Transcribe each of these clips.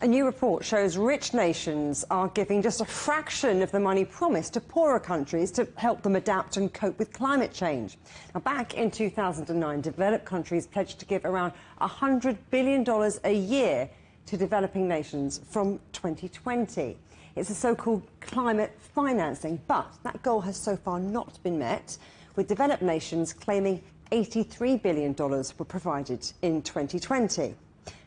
A new report shows rich nations are giving just a fraction of the money promised to poorer countries to help them adapt and cope with climate change. Now, back in 2009, developed countries pledged to give around $100 billion a year to developing nations from 2020. It's a so-called climate financing, but that goal has so far not been met, with developed nations claiming $83 billion were provided in 2020.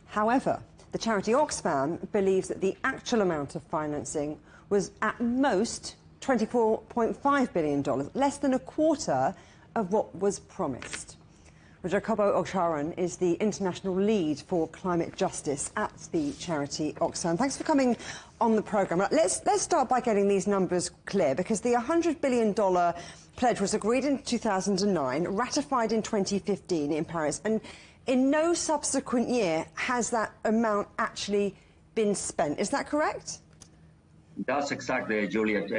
However, the charity Oxfam believes that the actual amount of financing was at most $24.5 billion, less than a quarter of what was promised. Well, Jacobo Ocharan is the international lead for climate justice at the charity Oxfam. Thanks for coming on the programme. Let's start by getting these numbers clear, because the $100 billion pledge was agreed in 2009, ratified in 2015 in Paris, and in no subsequent year has that amount actually been spent. Is that correct? That's exactly, Juliet.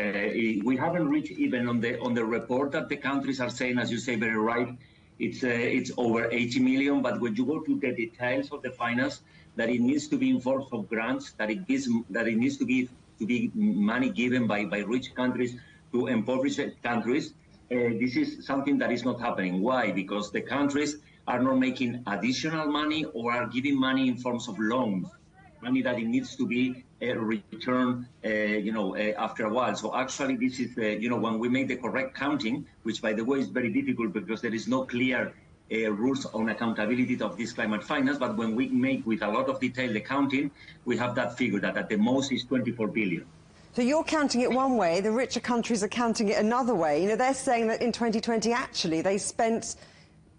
We haven't reached even on the report that the countries are saying, as you say very right, it's over 80 million. But when you go to the details of the finance, that it needs to be in form of grants, that it needs to be money given by rich countries to impoverished countries. This is something that is not happening. Why? Because the countries are not making additional money or are giving money in forms of loans, money that it needs to be returned, after a while. So actually, this is, when we make the correct counting, which by the way is very difficult because there is no clear rules on accountability of this climate finance. But when we make with a lot of detail the counting, we have that figure that at the most is 24 billion. So you're counting it one way, the richer countries are counting it another way. You know, they're saying that in 2020, actually, they spent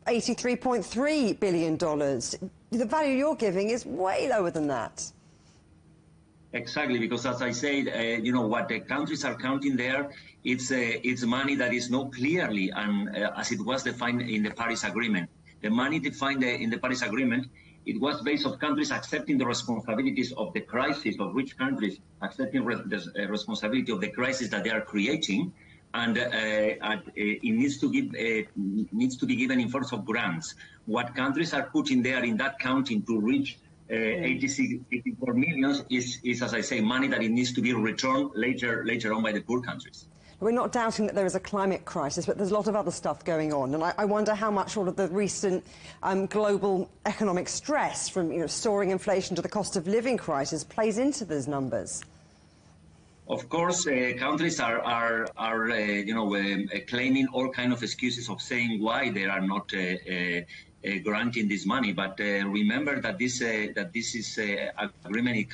$83.3 billion. The value you're giving is way lower than that. Exactly, because as I said, what the countries are counting there, it's money that is not clearly, and as it was defined in the Paris Agreement. The money defined in the Paris Agreement, it was based on countries accepting the responsibilities of the crisis, of rich countries accepting the responsibility of the crisis that they are creating, and it needs to be given in forms of grants. What countries are putting there in that counting to reach 84 million is, as I say, money that it needs to be returned later on by the poor countries. We're not doubting that there is a climate crisis, but there's a lot of other stuff going on, and I wonder how much all of the recent global economic stress, from soaring inflation to the cost of living crisis, plays into those numbers. Of course, countries are claiming all kinds of excuses of saying why they are not granting this money. But remember that this is agreement. It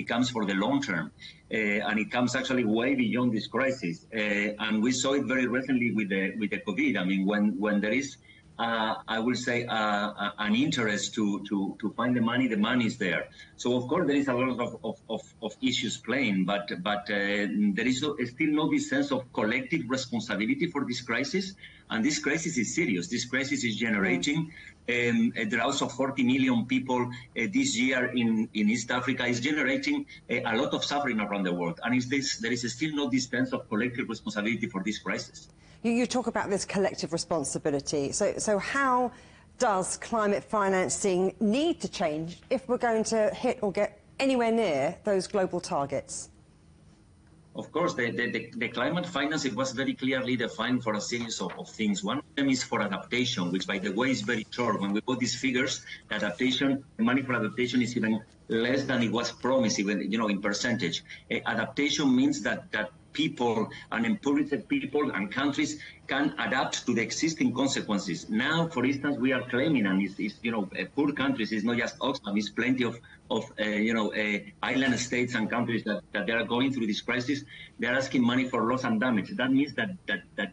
comes for the long term, and it comes actually way beyond this crisis. And we saw it very recently with the COVID. I mean, when there is I will say an interest to find the money is there. So of course there is a lot of issues playing, but there is still no this sense of collective responsibility for this crisis, and this crisis is serious. This crisis is generating there are also 40 million people this year in East Africa, is generating a lot of suffering around the world, and there is still no this sense of collective responsibility for this crisis. You talk about this collective responsibility. So how does climate financing need to change if we're going to hit or get anywhere near those global targets? Of course, the climate finance, it was very clearly defined for a series of things. One of them is for adaptation, which, by the way, is very short. When we put these figures, the money for adaptation is even less than it was promised, even in percentage. Adaptation means that people and impoverished people and countries can adapt to the existing consequences. Now, for instance, we are claiming, and it's poor countries, it's not just Oxfam, it's plenty of island states and countries that they are going through this crisis. They are asking money for loss and damage. That means that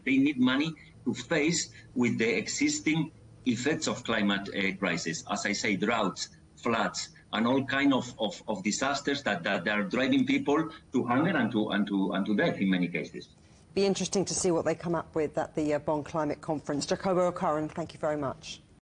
they need money to face with the existing effects of climate crisis. As I say, droughts, floods, and all kind of disasters that are driving people to hunger and to death in many cases. Be interesting to see what they come up with at the Bonn Climate Conference. Jacobo Ocharan, thank you very much.